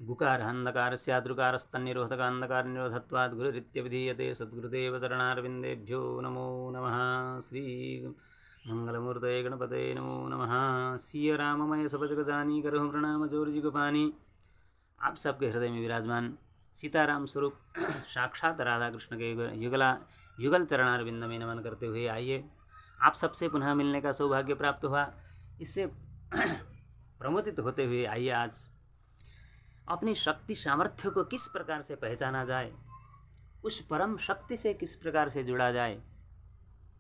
गुकार हंधकार स्याद्रुकारस्तन्निरोधक अंधकार निरोधत्वात् गुरुरित्यभिधीयते सद्गुरुदेव चरणारविंदेभ्यो नमो नमः। श्री मंगलमूर्तये गणपते नमो नमः। सिय राममय सब जग जानी करहु प्रणाम जोर जी गोपानी। आप सबके हृदय में विराजमान सीताराम स्वरूप साक्षात राधा कृष्ण के युगल चरणारविंद में नमन करते हुए आइए आप सबसे पुनः मिलने का सौभाग्य प्राप्त हुआ। इससे प्रमोदित होते हुए आइए आज अपनी शक्ति सामर्थ्य को किस प्रकार से पहचाना जाए, उस परम शक्ति से किस प्रकार से जुड़ा जाए।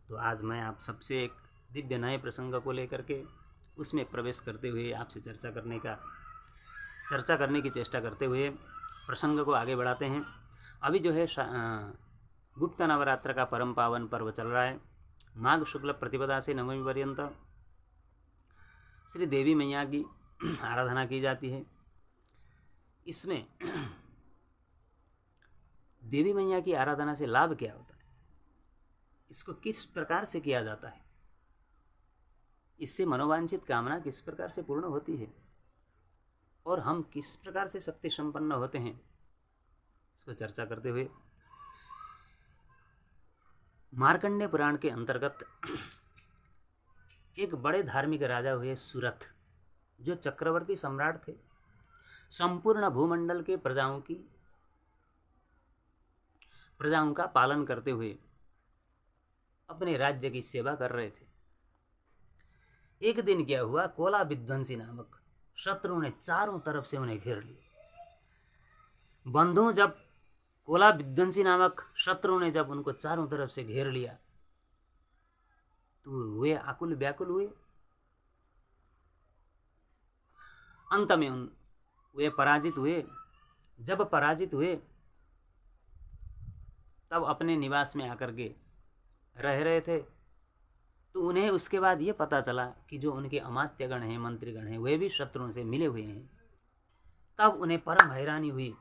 तो आज मैं आप सबसे एक दिव्य नए प्रसंग को लेकर के उसमें प्रवेश करते हुए आपसे चर्चा करने की चेष्टा करते हुए प्रसंग को आगे बढ़ाते हैं। अभी जो है गुप्त नवरात्र का परम पावन पर्व चल रहा है। माघ शुक्ल प्रतिपदा से नवमी पर्यंत श्री देवी मैया की आराधना की जाती है। इसमें देवी मैया की आराधना से लाभ क्या होता है, इसको किस प्रकार से किया जाता है, इससे मनोवांछित कामना किस प्रकार से पूर्ण होती है और हम किस प्रकार से शक्ति संपन्न होते हैं, इसको चर्चा करते हुए मार्कंडेय पुराण के अंतर्गत एक बड़े धार्मिक राजा हुए सुरथ, जो चक्रवर्ती सम्राट थे। संपूर्ण भूमंडल के प्रजाओं का पालन करते हुए अपने राज्य की सेवा कर रहे थे। एक दिन क्या हुआ, कोला विध्वंसी नामक शत्रु ने चारों तरफ से उन्हें घेर लिया। बंधुओं, जब कोला विध्वंसी नामक शत्रु ने जब उनको चारों तरफ से घेर लिया तो वे आकुल व्याकुल हुए। अंत में वे पराजित हुए। जब पराजित हुए तब अपने निवास में आकर के रह रहे थे तो उन्हें उसके बाद ये पता चला कि जो उनके अमात्यगण हैं, मंत्रीगण हैं, वे भी शत्रुओं से मिले हुए हैं। तब उन्हें परम हैरानी हुई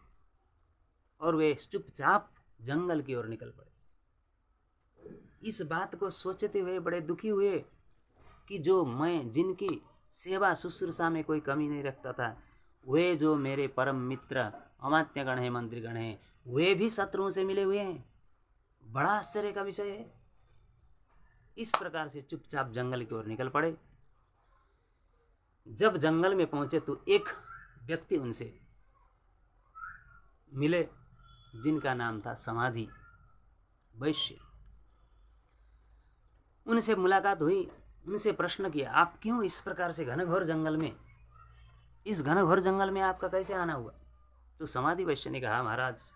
और वे चुपचाप जंगल की ओर निकल पड़े। इस बात को सोचते हुए बड़े दुखी हुए कि जो मैं जिनकी सेवा शुश्रूषा में कोई कमी नहीं रखता था, वे जो मेरे परम मित्र अमात्यगण हैं, मंत्रीगण हैं, वे भी शत्रुओं से मिले हुए हैं। बड़ा आश्चर्य का विषय है। इस प्रकार से चुपचाप जंगल की ओर निकल पड़े। जब जंगल में पहुंचे तो एक व्यक्ति उनसे मिले जिनका नाम था समाधि वैश्य। उनसे मुलाकात हुई, उनसे प्रश्न किया, आप क्यों इस प्रकार से घनघोर जंगल में, इस घनघोर जंगल में आपका कैसे आना हुआ? तो समाधि वैश्य ने कहा, महाराज,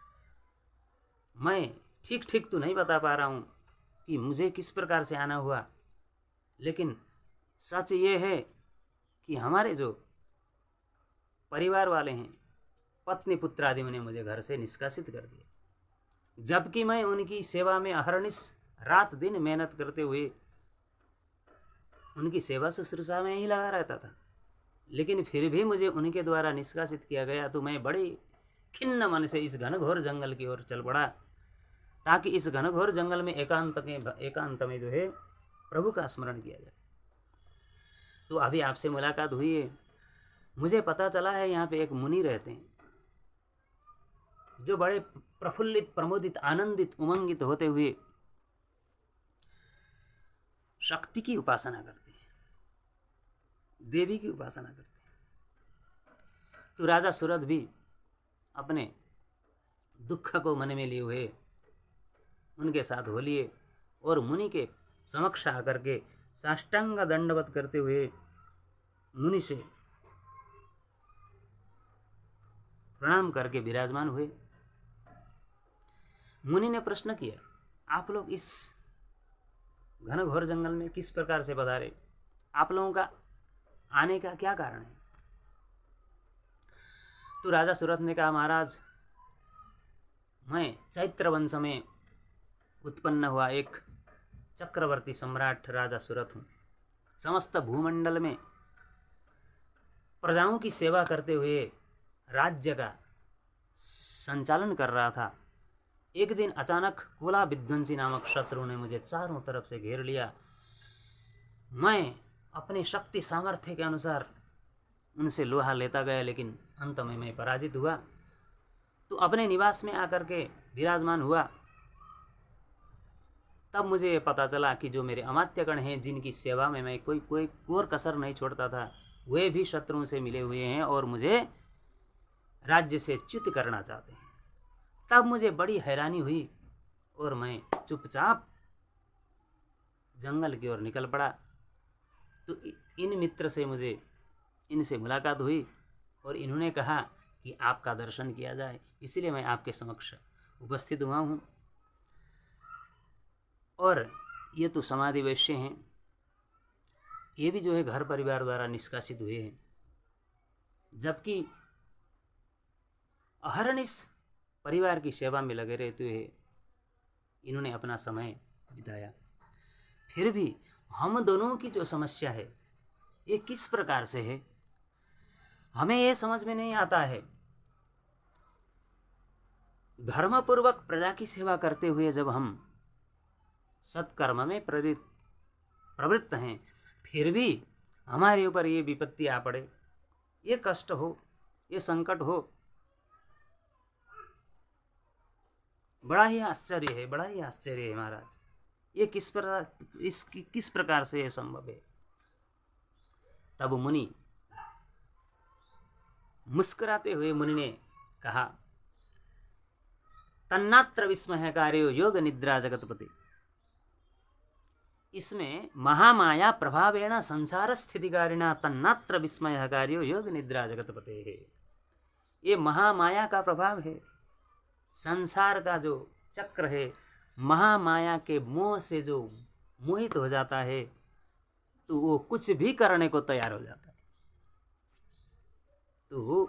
मैं ठीक तो नहीं बता पा रहा हूँ कि मुझे किस प्रकार से आना हुआ, लेकिन सच ये है कि हमारे जो परिवार वाले हैं, पत्नी पुत्र आदि ने मुझे घर से निष्कासित कर दिया, जबकि मैं उनकी सेवा में अहर्निश रात दिन मेहनत करते हुए उनकी सेवा शुश्रूषा में ही लगा रहता था, लेकिन फिर भी मुझे उनके द्वारा निष्कासित किया गया। तो मैं बड़े खिन्न मन से इस घनघोर जंगल की ओर चल पड़ा ताकि इस घनघोर जंगल में एकांत में जो है प्रभु का स्मरण किया जाए। तो अभी आपसे मुलाकात हुई है, मुझे पता चला है यहाँ पे एक मुनि रहते हैं जो बड़े प्रफुल्लित, प्रमोदित, आनंदित, उमंगित होते हुए शक्ति की उपासना करते हैं, देवी की उपासना करते हैं। तो राजा सुरथ भी अपने दुख को मन में लिए हुए उनके साथ हो लिए और मुनि के समक्ष आकर के साष्टांग दंडवत करते हुए मुनि से प्रणाम करके विराजमान हुए। मुनि ने प्रश्न किया, आप लोग इस घनघोर जंगल में किस प्रकार से पधारे? आप लोगों का आने का क्या कारण है? तो राजा सुरथ ने कहा, महाराज, मैं चैत्र वंश में उत्पन्न हुआ एक चक्रवर्ती सम्राट राजा सुरथ हूँ। समस्त भूमंडल में प्रजाओं की सेवा करते हुए राज्य का संचालन कर रहा था। एक दिन अचानक कोला विध्वंसी नामक शत्रु ने मुझे चारों तरफ से घेर लिया। मैं अपनी शक्ति सामर्थ्य के अनुसार उनसे लोहा लेता गया, लेकिन अंत में मैं पराजित हुआ। तो अपने निवास में आकर के विराजमान हुआ। तब मुझे पता चला कि जो मेरे अमात्यगण हैं, जिनकी सेवा में मैं कोई कोर कसर नहीं छोड़ता था, वे भी शत्रुओं से मिले हुए हैं और मुझे राज्य से च्युत करना चाहते हैं। तब मुझे बड़ी हैरानी हुई और मैं चुपचाप जंगल की ओर निकल पड़ा। तो इन मित्र से मुझे इनसे मुलाकात हुई और इन्होंने कहा कि आपका दर्शन किया जाए, इसलिए मैं आपके समक्ष उपस्थित हुआ हूँ। और ये तो समाधि वैश्य हैं, ये भी जो है घर परिवार द्वारा निष्कासित हुए हैं, जबकि अहरनिश परिवार की सेवा में लगे रहते हुए इन्होंने अपना समय बिताया। फिर भी हम दोनों की जो समस्या है ये किस प्रकार से है, हमें ये समझ में नहीं आता है। धर्मपूर्वक प्रजा की सेवा करते हुए जब हम सत्कर्म में प्रवृत्त हैं, फिर भी हमारे ऊपर ये विपत्ति आ पड़े, ये कष्ट हो, ये संकट हो, बड़ा ही आश्चर्य है, बड़ा ही आश्चर्य है महाराज। ये किस प्रकार से ये संभव है। तब मुनि मुस्कुराते हुए मुनि ने कहा, तन्नात्र विस्मयकार्यो योग निद्रा जगतपति। इसमें महामाया प्रभावेण संसार स्थितिकारिणा तन्नात्र विस्मयकार्यो योग निद्रा जगतपते है। ये महामाया का प्रभाव है, संसार का जो चक्र है, महामाया के मोह से जो मोहित हो जाता है तो वो कुछ भी करने को तैयार हो जाता है। तो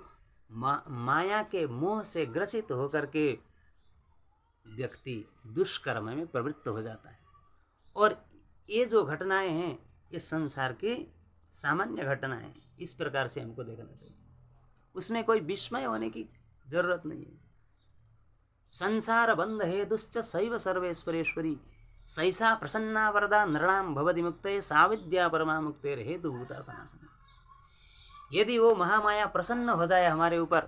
माया के मोह से ग्रसित होकर के व्यक्ति दुष्कर्म में प्रवृत्त हो जाता है। और ये जो घटनाएं हैं ये संसार की सामान्य घटनाएं, इस प्रकार से हमको देखना चाहिए। उसमें कोई विस्मय होने की जरूरत नहीं है। संसार बंध हे दुश्च सैव सर्वेश्वरेश्वरी सैसा प्रसन्ना वरदा नृणाम भवति मुक्ते साविद्या परमा मुक्ते हेतुभूता सनासना। यदि वो महामाया प्रसन्न हो जाए हमारे ऊपर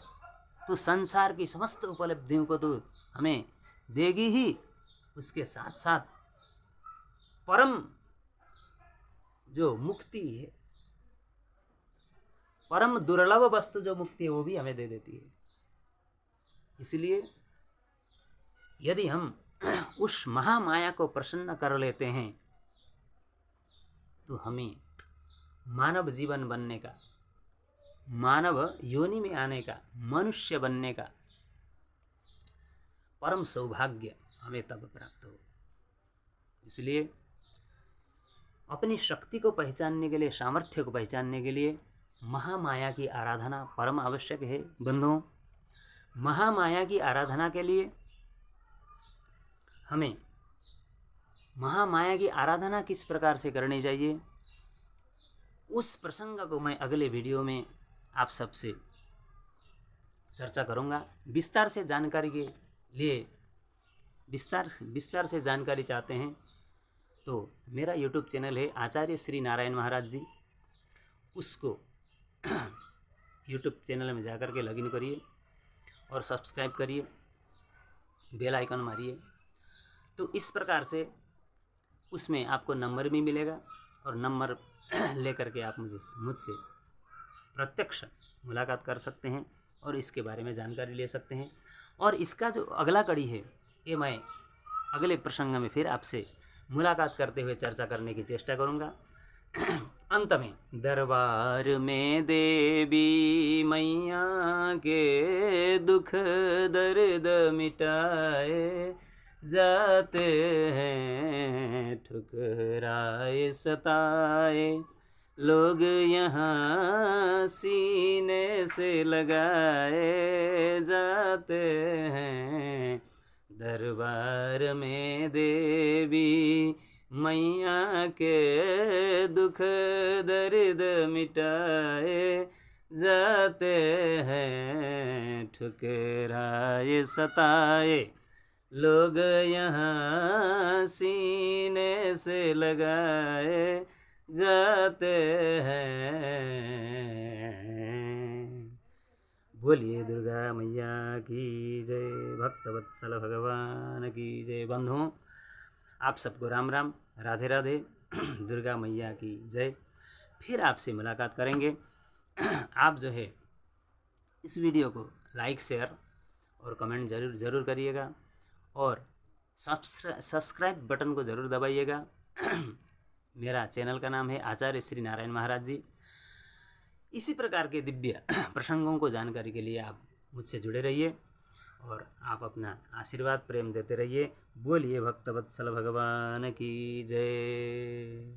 तो संसार की समस्त उपलब्धियों को तो हमें देगी ही, उसके साथ साथ परम जो मुक्ति है, परम दुर्लभ वस्तु जो मुक्ति है वो भी हमें दे देती है। इसलिए यदि हम उस महामाया को प्रसन्न कर लेते हैं तो हमें मानव जीवन बनने का, मानव योनि में आने का, मनुष्य बनने का परम सौभाग्य हमें तब प्राप्त हो। इसलिए अपनी शक्ति को पहचानने के लिए, सामर्थ्य को पहचानने के लिए महामाया की आराधना परम आवश्यक है। बंधुओं, महामाया की आराधना के लिए हमें महामाया की आराधना किस प्रकार से करनी चाहिए, उस प्रसंग को मैं अगले वीडियो में आप सबसे चर्चा करूंगा। विस्तार से जानकारी के लिए विस्तार से जानकारी चाहते हैं तो मेरा YouTube चैनल है आचार्य श्री नारायण महाराज जी, उसको YouTube चैनल में जाकर के लॉगिन करिए और सब्सक्राइब करिए, बेल आइकन मारिए। तो इस प्रकार से उसमें आपको नंबर भी मिलेगा और नंबर लेकर के आप मुझसे प्रत्यक्ष मुलाकात कर सकते हैं और इसके बारे में जानकारी ले सकते हैं। और इसका जो अगला कड़ी है ये मैं अगले प्रसंग में फिर आपसे मुलाकात करते हुए चर्चा करने की चेष्टा करूँगा। अंत में, दरबार में देवी मैया के दुख दर्द मिटाए जाते हैं, ठुकराए सताए लोग यहाँ सीने से लगाए जाते हैं। दरबार में देवी मैया के दुख दर्द मिटाए जाते हैं, ठुकराए सताए लोग यहाँ सीने से लगाए जाते हैं। बोलिए दुर्गा मैया की जय, भक्तवत्सल भगवान की जय। बंधुओं, आप सबको राम राम, राधे राधे, दुर्गा मैया की जय। फिर आपसे मुलाकात करेंगे। आप जो है इस वीडियो को लाइक, शेयर और कमेंट ज़रूर करिएगा और सब्सक्राइब बटन को ज़रूर दबाइएगा। मेरा चैनल का नाम है आचार्य श्री नारायण महाराज जी। इसी प्रकार के दिव्य प्रसंगों को जानकारी के लिए आप मुझसे जुड़े रहिए और आप अपना आशीर्वाद प्रेम देते रहिए। बोलिए भक्तवत्सल भगवान की जय।